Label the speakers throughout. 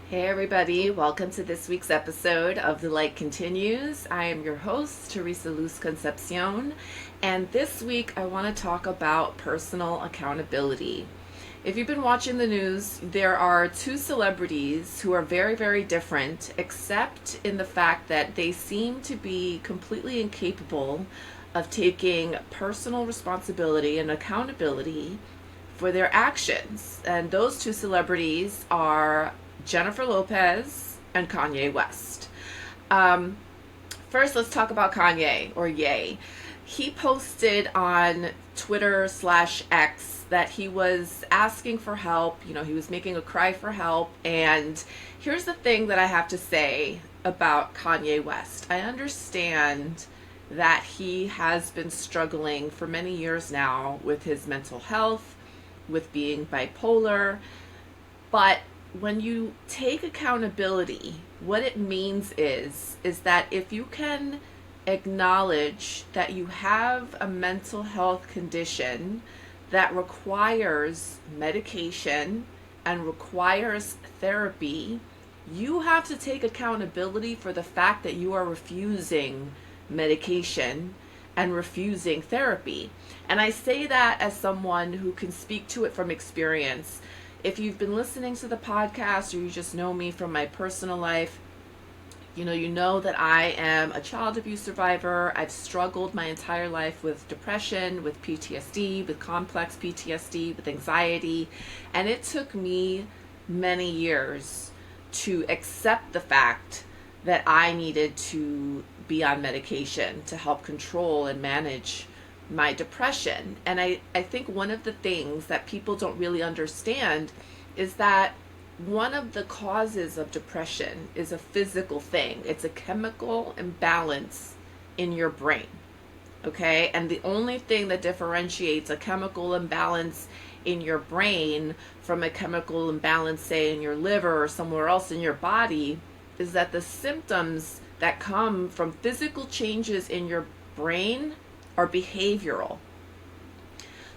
Speaker 1: Hey everybody, welcome to this week's episode of The Light Continues. I am your host, Teresa Luz Concepcion, and this week I want to talk about personal accountability. If you've been watching the news, there are two celebrities who are very, very different, except in the fact that they seem to be completely incapable of taking personal responsibility and accountability for their actions. And those two celebrities are Jennifer Lopez and Kanye West. First, let's talk about Kanye, or Ye. He posted on Twitter/X that he was asking for help. He was making a cry for help. And here's the thing that I have to say about Kanye West. I understand that he has been struggling for many years now with his mental health, with being bipolar, but when you take accountability, what it means is that if you can acknowledge that you have a mental health condition that requires medication and requires therapy, you have to take accountability for the fact that you are refusing medication and refusing therapy. And I say that as someone who can speak to it from experience. If you've been listening to the podcast or you just know me from my personal life, you know that I am a child abuse survivor. I've struggled my entire life with depression, with PTSD, with complex PTSD, with anxiety. And it took me many years to accept the fact that I needed to be on medication to help control and manage my depression. And I think one of the things that people don't really understand is that one of the causes of depression is a physical thing. It's a chemical imbalance in your brain. Okay? And the only thing that differentiates a chemical imbalance in your brain from a chemical imbalance, say, in your liver or somewhere else in your body, is that the symptoms that come from physical changes in your brain are behavioral.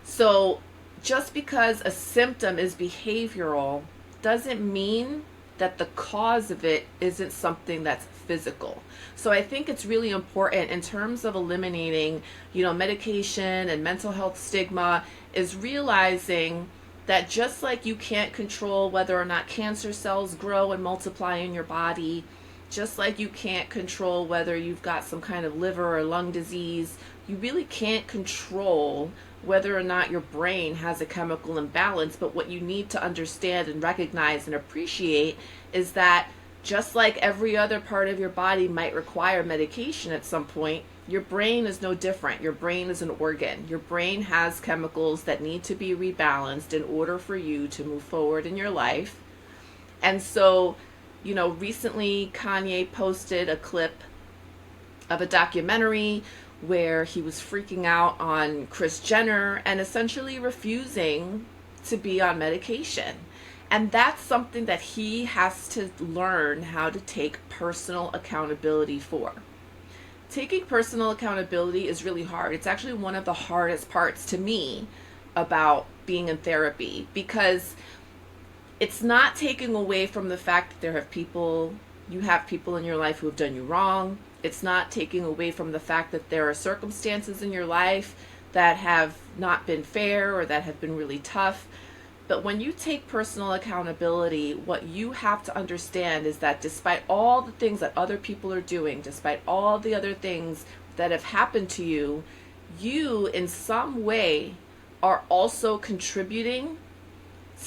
Speaker 1: So just because a symptom is behavioral doesn't mean that the cause of it isn't something that's physical. So I think it's really important in terms of eliminating, medication and mental health stigma, is realizing that just like you can't control whether or not cancer cells grow and multiply in your body, just like you can't control whether you've got some kind of liver or lung disease, you really can't control whether or not your brain has a chemical imbalance. But what you need to understand and recognize and appreciate is that just like every other part of your body might require medication at some point, your brain is no different. Your brain is an organ. Your brain has chemicals that need to be rebalanced in order for you to move forward in your life. And so, recently Kanye posted a clip of a documentary where he was freaking out on Kris Jenner and essentially refusing to be on medication. And that's something that he has to learn how to take personal accountability for. Taking personal accountability is really hard. It's actually one of the hardest parts to me about being in therapy, because it's not taking away from the fact that you have people in your life who have done you wrong. It's not taking away from the fact that there are circumstances in your life that have not been fair or that have been really tough. But when you take personal accountability, what you have to understand is that despite all the things that other people are doing, despite all the other things that have happened to you, you in some way are also contributing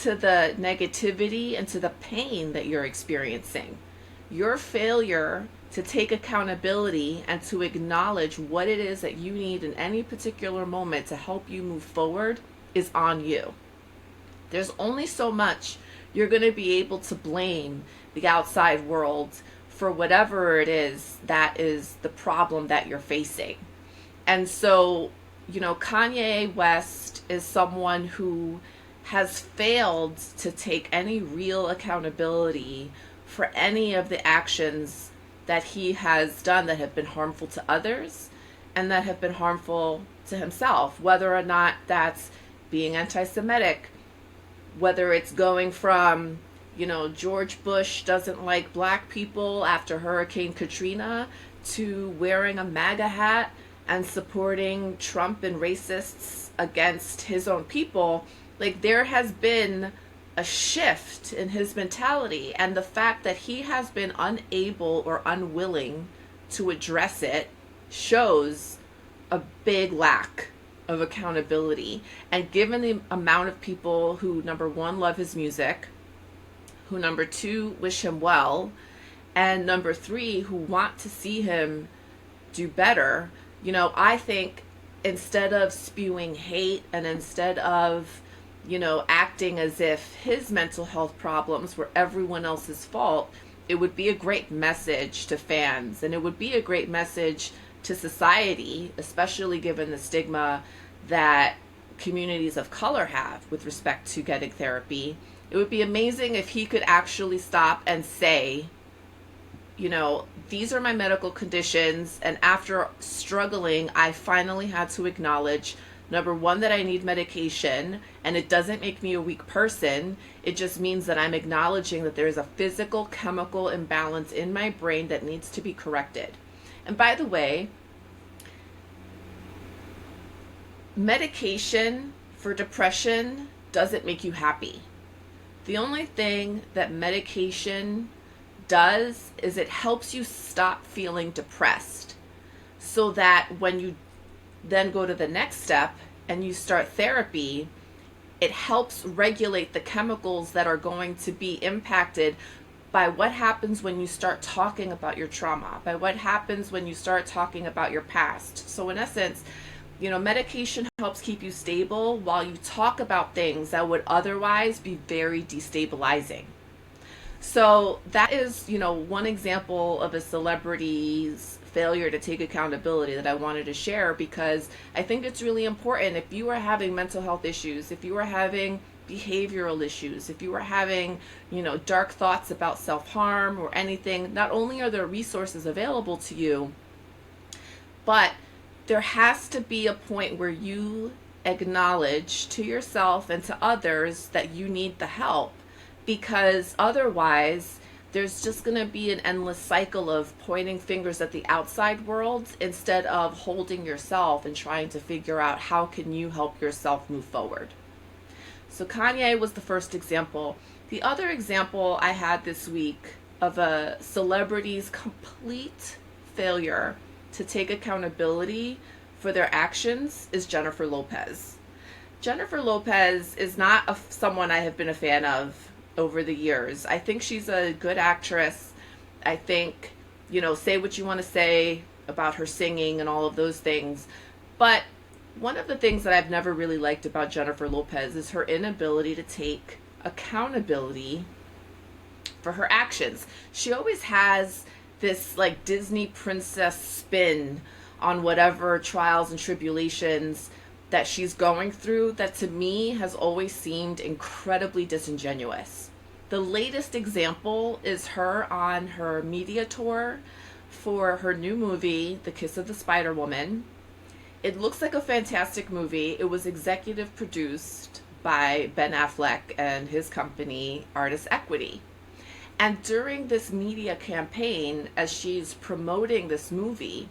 Speaker 1: to the negativity and to the pain that you're experiencing. Your failure to take accountability and to acknowledge what it is that you need in any particular moment to help you move forward is on you. There's only so much you're going to be able to blame the outside world for whatever it is that is the problem that you're facing. And so, Kanye West is someone who has failed to take any real accountability for any of the actions that he has done that have been harmful to others and that have been harmful to himself, whether or not that's being anti-Semitic, whether it's going from George Bush doesn't like black people after Hurricane Katrina, to wearing a MAGA hat and supporting Trump and racists against his own people. Like, there has been a shift in his mentality, and the fact that he has been unable or unwilling to address it shows a big lack of accountability. And given the amount of people who, number one, love his music, who, number two, wish him well, and number three, who want to see him do better, I think instead of spewing hate and instead of, acting as if his mental health problems were everyone else's fault, it would be a great message to fans, and it would be a great message to society, especially given the stigma that communities of color have with respect to getting therapy. It would be amazing if he could actually stop and say, these are my medical conditions, and after struggling, I finally had to acknowledge, number one, that I need medication, and it doesn't make me a weak person. It just means that I'm acknowledging that there is a physical chemical imbalance in my brain that needs to be corrected. And by the way, medication for depression doesn't make you happy. The only thing that medication does is it helps you stop feeling depressed, so that when you then go to the next step and you start therapy, it helps regulate the chemicals that are going to be impacted by what happens when you start talking about your trauma, by what happens when you start talking about your past. So in essence, medication helps keep you stable while you talk about things that would otherwise be very destabilizing. So that is, one example of a celebrity's failure to take accountability that I wanted to share, because I think it's really important. If you are having mental health issues, if you are having behavioral issues, if you are having, dark thoughts about self-harm or anything, not only are there resources available to you, but there has to be a point where you acknowledge to yourself and to others that you need the help, because otherwise there's just going to be an endless cycle of pointing fingers at the outside world instead of holding yourself and trying to figure out how can you help yourself move forward. So Kanye was the first example. The other example I had this week of a celebrity's complete failure to take accountability for their actions is Jennifer Lopez. Jennifer Lopez is not someone I have been a fan of over the years. I think she's a good actress. I think, say what you want to say about her singing and all of those things. But one of the things that I've never really liked about Jennifer Lopez is her inability to take accountability for her actions. She always has this like Disney princess spin on whatever trials and tribulations that she's going through that to me has always seemed incredibly disingenuous. The latest example is her on her media tour for her new movie, The Kiss of the Spider Woman. It looks like a fantastic movie. It was executive produced by Ben Affleck and his company, Artist Equity. And during this media campaign, as she's promoting this movie,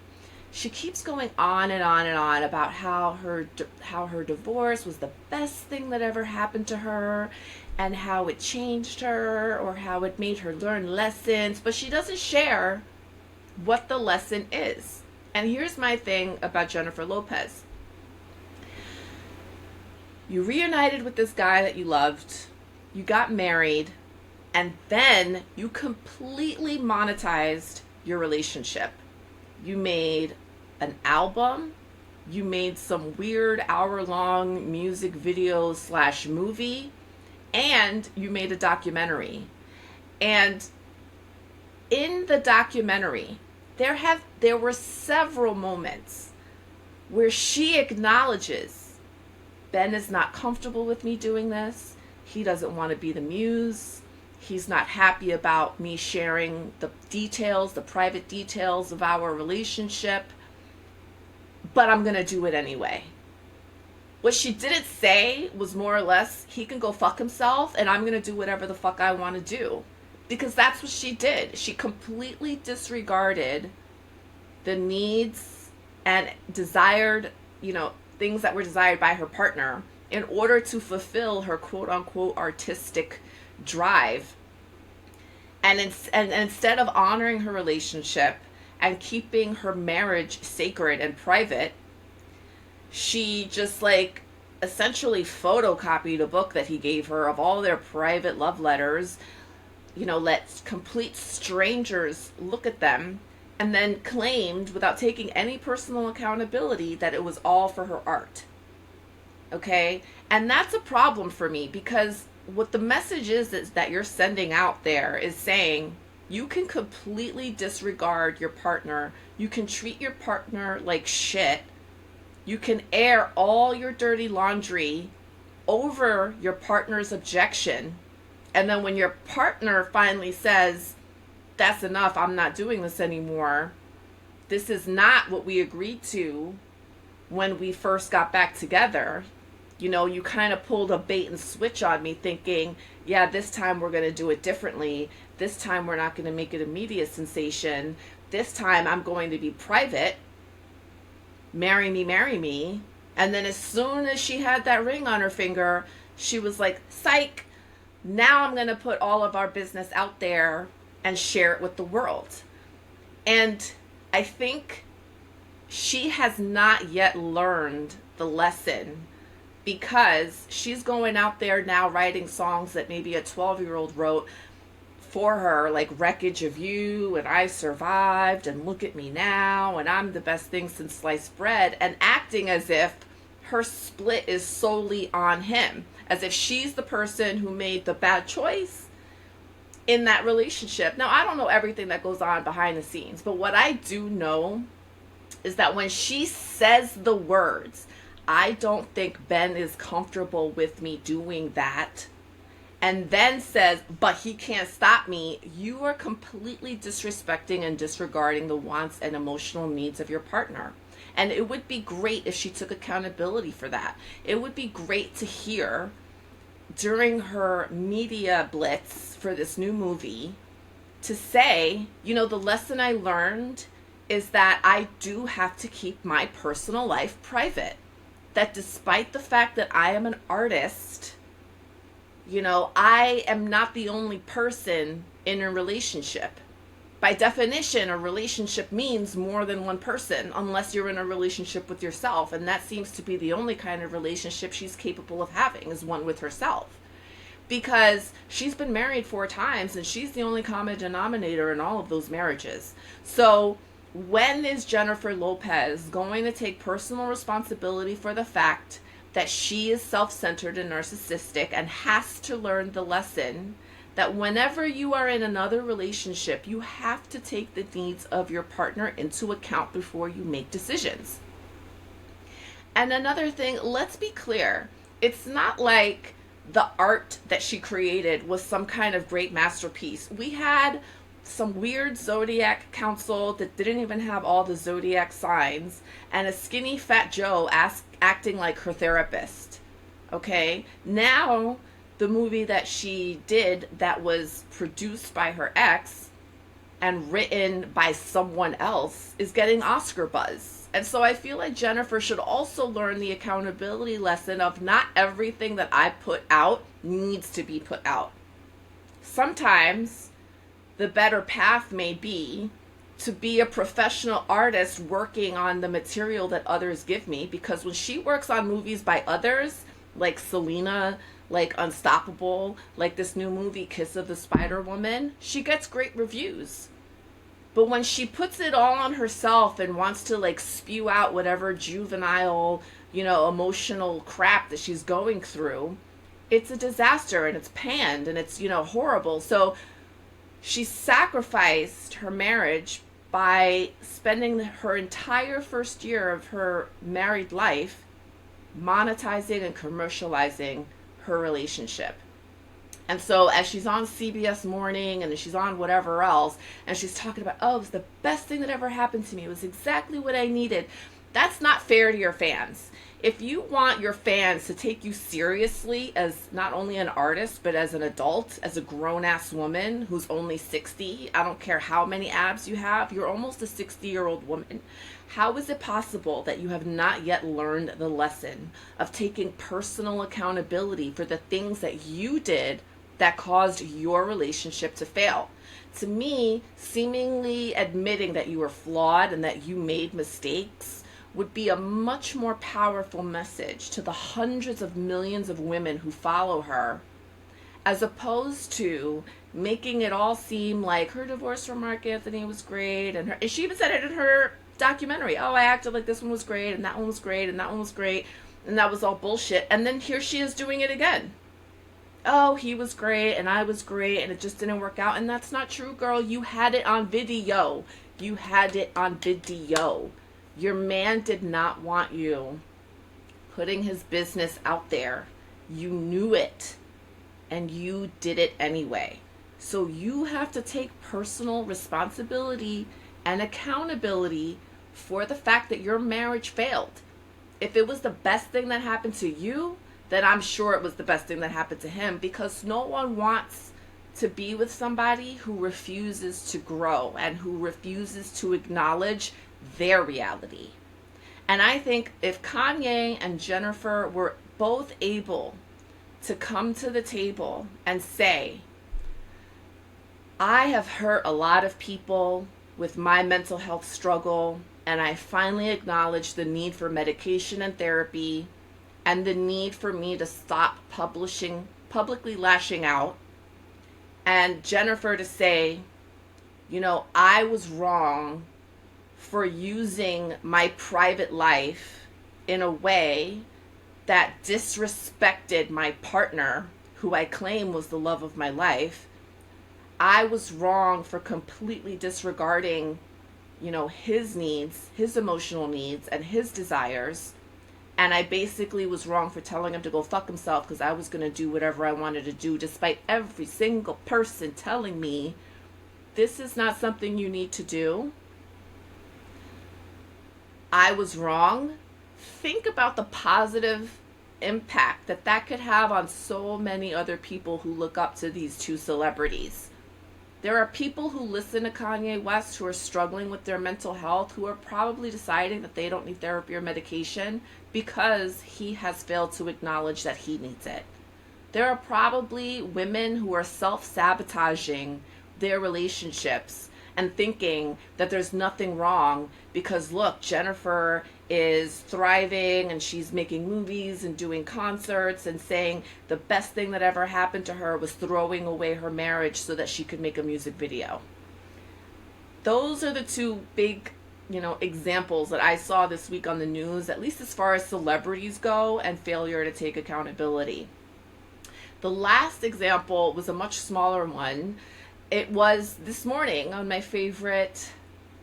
Speaker 1: she keeps going on and on and on about how her divorce was the best thing that ever happened to her, and how it changed her, or how it made her learn lessons, but she doesn't share what the lesson is. And here's my thing about Jennifer Lopez. You reunited with this guy that you loved, you got married, and then you completely monetized your relationship. You made an album, you made some weird hour-long music video / movie, and you made a documentary. And in the documentary, there were several moments where she acknowledges, Ben is not comfortable with me doing this. He doesn't want to be the muse. He's not happy about me sharing the details, the private details of our relationship, but I'm going to do it anyway. What she didn't say was more or less, he can go fuck himself and I'm going to do whatever the fuck I want to do. Because that's what she did. She completely disregarded the needs and desired, things that were desired by her partner in order to fulfill her quote unquote artistic drive. And instead of honoring her relationship and keeping her marriage sacred and private, she just essentially photocopied a book that he gave her of all their private love letters, let complete strangers look at them, and then claimed, without taking any personal accountability, that it was all for her art. Okay? And that's a problem for me, because what the message is that you're sending out there is saying you can completely disregard your partner. You can treat your partner like shit. You can air all your dirty laundry over your partner's objection. And then when your partner finally says, that's enough, I'm not doing this anymore, this is not what we agreed to when we first got back together, you kind of pulled a bait and switch on me thinking, yeah, this time we're going to do it differently. This time we're not going to make it a media sensation. This time I'm going to be private. Marry me, marry me. And then as soon as she had that ring on her finger, she was like, psych, now I'm going to put all of our business out there and share it with the world. And I think she has not yet learned the lesson, because she's going out there now writing songs that maybe a 12-year-old wrote for her, like Wreckage of You and I Survived and Look at Me Now and I'm the Best Thing Since Sliced Bread, and acting as if her split is solely on him, as if she's the person who made the bad choice in that relationship. Now, I don't know everything that goes on behind the scenes, but what I do know is that when she says the words, I don't think Ben is comfortable with me doing that, and then says, but he can't stop me, you are completely disrespecting and disregarding the wants and emotional needs of your partner. And it would be great if she took accountability for that. It would be great to hear during her media blitz for this new movie to say, the lesson I learned is that I do have to keep my personal life private. That despite the fact that I am an artist, I am not the only person in a relationship. By definition, a relationship means more than one person, unless you're in a relationship with yourself. And that seems to be the only kind of relationship she's capable of having, is one with herself. Because she's been married 4 times, and she's the only common denominator in all of those marriages. So when is Jennifer Lopez going to take personal responsibility for the fact that she is self-centered and narcissistic, and has to learn the lesson that whenever you are in another relationship, you have to take the needs of your partner into account before you make decisions? And another thing, let's be clear, it's not like the art that she created was some kind of great masterpiece. We had some weird zodiac council that didn't even have all the zodiac signs, and a skinny fat Joe acting like her therapist. Okay? Now, the movie that she did that was produced by her ex and written by someone else is getting Oscar buzz. And so I feel like Jennifer should also learn the accountability lesson of not everything that I put out needs to be put out. Sometimes the better path may be to be a professional artist working on the material that others give me, because when she works on movies by others, like Selena, like Unstoppable, like this new movie Kiss of the Spider Woman, she gets great reviews. But when she puts it all on herself and wants to spew out whatever juvenile, emotional crap that she's going through, it's a disaster, and it's panned, and it's, horrible. So she sacrificed her marriage by spending her entire first year of her married life monetizing and commercializing her relationship. And so as she's on CBS Morning and she's on whatever else, and she's talking about, oh, it was the best thing that ever happened to me. It was exactly what I needed. That's not fair to your fans. If you want your fans to take you seriously as not only an artist, but as an adult, as a grown-ass woman who's only 60, I don't care how many abs you have, you're almost a 60-year-old woman. How is it possible that you have not yet learned the lesson of taking personal accountability for the things that you did that caused your relationship to fail? To me, seemingly admitting that you were flawed and that you made mistakes would be a much more powerful message to the hundreds of millions of women who follow her, as opposed to making it all seem like her divorce from Mark Anthony was great, and she even said it in her documentary. Oh, I acted like this one was great, and that one was great, and that one was great, and that was all bullshit. And then here she is doing it again. Oh, he was great, and I was great, and it just didn't work out. And that's not true, girl. You had it on video. You had it on video. Your man did not want you putting his business out there. You knew it, and you did it anyway. So you have to take personal responsibility and accountability for the fact that your marriage failed. If it was the best thing that happened to you, then I'm sure it was the best thing that happened to him, because no one wants to be with somebody who refuses to grow and who refuses to acknowledge their reality. And I think if Kanye and Jennifer were both able to come to the table and say, I have hurt a lot of people with my mental health struggle, and I finally acknowledge the need for medication and therapy and the need for me to stop publicly lashing out, and Jennifer to say, I was wrong for using my private life in a way that disrespected my partner, who I claim was the love of my life. I was wrong for completely disregarding, his needs, his emotional needs, and his desires. And I basically was wrong for telling him to go fuck himself, because I was going to do whatever I wanted to do, despite every single person telling me, this is not something you need to do. I was wrong. Think about the positive impact that could have on so many other people who look up to these two celebrities. There are people who listen to Kanye West who are struggling with their mental health, who are probably deciding that they don't need therapy or medication because he has failed to acknowledge that he needs it. There are probably women who are self-sabotaging their relationships and thinking that there's nothing wrong because, look, Jennifer is thriving and she's making movies and doing concerts and saying the best thing that ever happened to her was throwing away her marriage so that she could make a music video. Those are the two big, examples that I saw this week on the news, at least as far as celebrities go and failure to take accountability. The last example was a much smaller one. It was this morning on my favorite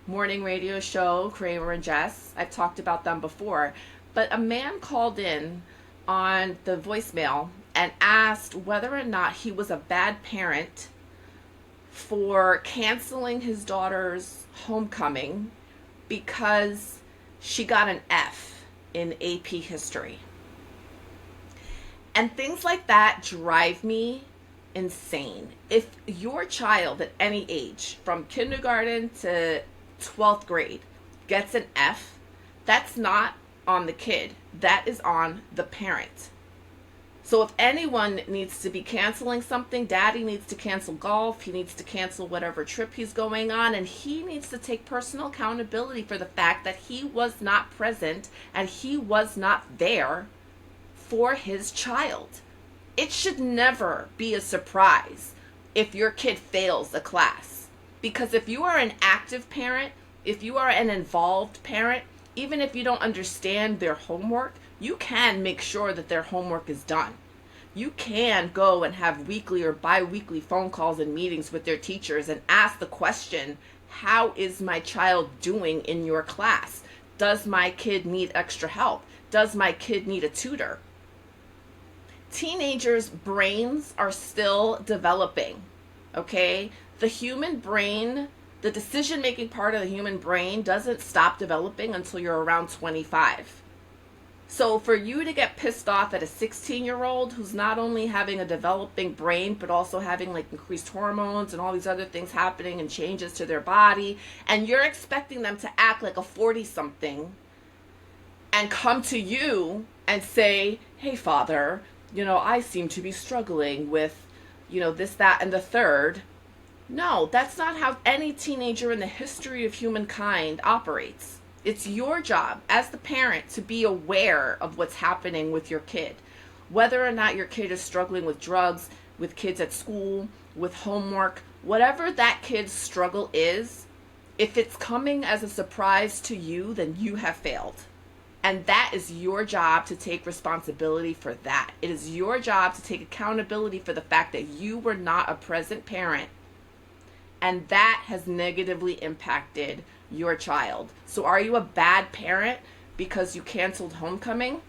Speaker 1: morning radio show, Kramer and Jess. I've talked about them before. But a man called in on the voicemail and asked whether or not he was a bad parent for canceling his daughter's homecoming because she got an F in AP history. And things like that drive me insane. If your child at any age, from kindergarten to 12th grade, gets an F, that's not on the kid. That is on the parent. So if anyone needs to be canceling something, daddy needs to cancel golf, he needs to cancel whatever trip he's going on, and he needs to take personal accountability for the fact that he was not present and he was not there for his child. It should never be a surprise if your kid fails a class. Because if you are an active parent, if you are an involved parent, even if you don't understand their homework, you can make sure that their homework is done. You can go and have weekly or bi-weekly phone calls and meetings with their teachers and ask the question, how is my child doing in your class? Does my kid need extra help? Does my kid need a tutor? Teenagers' brains are still developing, okay? The human brain The decision-making part of the human brain doesn't stop developing until you're around 25. So for you to get pissed off at a 16-year-old who's not only having a developing brain, but also having like increased hormones and all these other things happening and changes to their body, and you're expecting them to act like a 40-something and come to you and say, hey, father, I seem to be struggling with, this, that, and the third. No, that's not how any teenager in the history of humankind operates. It's your job as the parent to be aware of what's happening with your kid. Whether or not your kid is struggling with drugs, with kids at school, with homework, whatever that kid's struggle is, if it's coming as a surprise to you, then you have failed. And that is your job to take responsibility for that. It is your job to take accountability for the fact that you were not a present parent, and that has negatively impacted your child. So are you a bad parent because you canceled homecoming?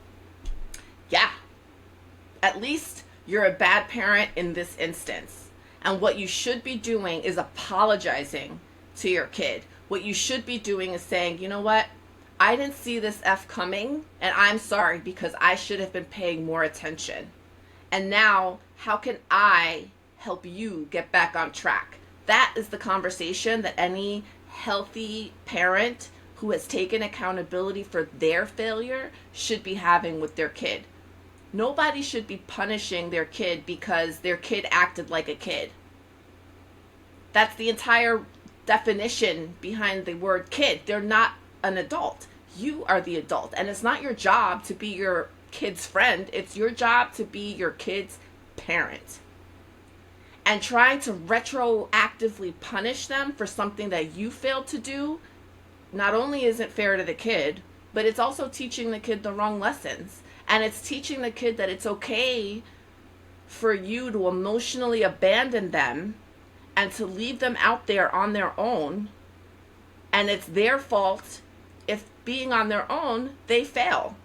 Speaker 1: Yeah. At least you're a bad parent in this instance. And what you should be doing is apologizing to your kid. What you should be doing is saying, you know what? I didn't see this F coming, and I'm sorry because I should have been paying more attention. And now, how can I help you get back on track? That is the conversation that any healthy parent who has taken accountability for their failure should be having with their kid. Nobody should be punishing their kid because their kid acted like a kid. That's the entire definition behind the word kid. They're not an adult. You are the adult. And it's not your job to be your kid's friend. It's your job to be your kid's parent. And trying to retroactively punish them for something that you failed to do not only isn't fair to the kid, but it's also teaching the kid the wrong lessons. And it's teaching the kid that it's okay for you to emotionally abandon them and to leave them out there on their own. And it's their fault if being on their own, they fail.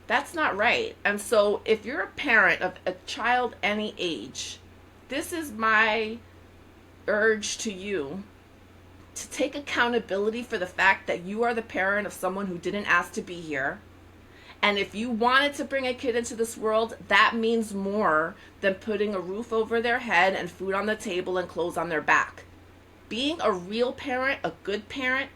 Speaker 1: That's not right. And so if you're a parent of a child any age, this is my urge to you to take accountability for the fact that you are the parent of someone who didn't ask to be here. And if you wanted to bring a kid into this world, that means more than putting a roof over their head and food on the table and clothes on their back. Being a real parent, a good parent,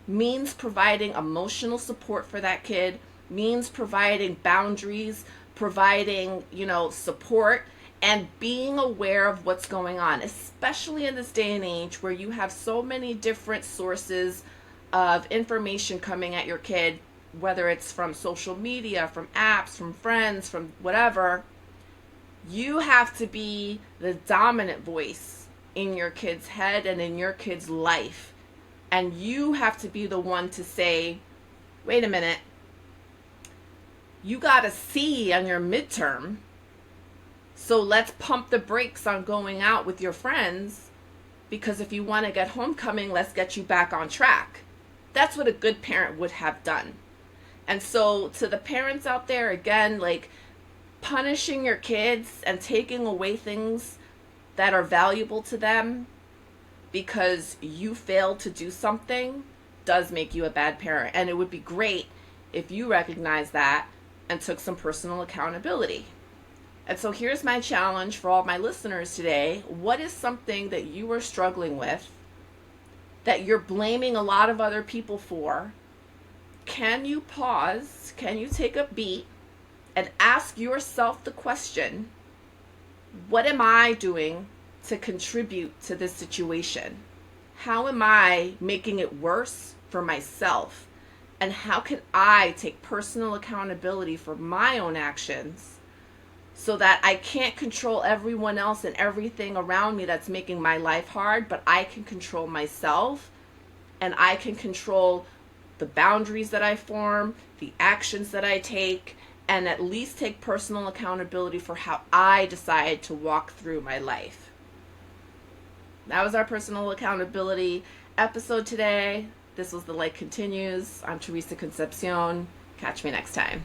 Speaker 1: means providing emotional support for that kid, means providing boundaries, providing, support, and being aware of what's going on, especially in this day and age where you have so many different sources of information coming at your kid, whether it's from social media, from apps, from friends, from whatever. You have to be the dominant voice in your kid's head and in your kid's life. And you have to be the one to say, wait a minute, you got a C on your midterm, so let's pump the brakes on going out with your friends, because if you want to get homecoming, let's get you back on track. That's what a good parent would have done. And so to the parents out there, again, like punishing your kids and taking away things that are valuable to them because you failed to do something does make you a bad parent. And it would be great if you recognized that and took some personal accountability. And so here's my challenge for all my listeners today. What is something that you are struggling with that you're blaming a lot of other people for? Can you pause? Can you take a beat and ask yourself the question, what am I doing to contribute to this situation? How am I making it worse for myself? And how can I take personal accountability for my own actions so that I can't control everyone else and everything around me that's making my life hard, but I can control myself and I can control the boundaries that I form, the actions that I take, and at least take personal accountability for how I decide to walk through my life. That was our personal accountability episode today. This was The Light Continues. I'm Teresa Concepcion. Catch me next time.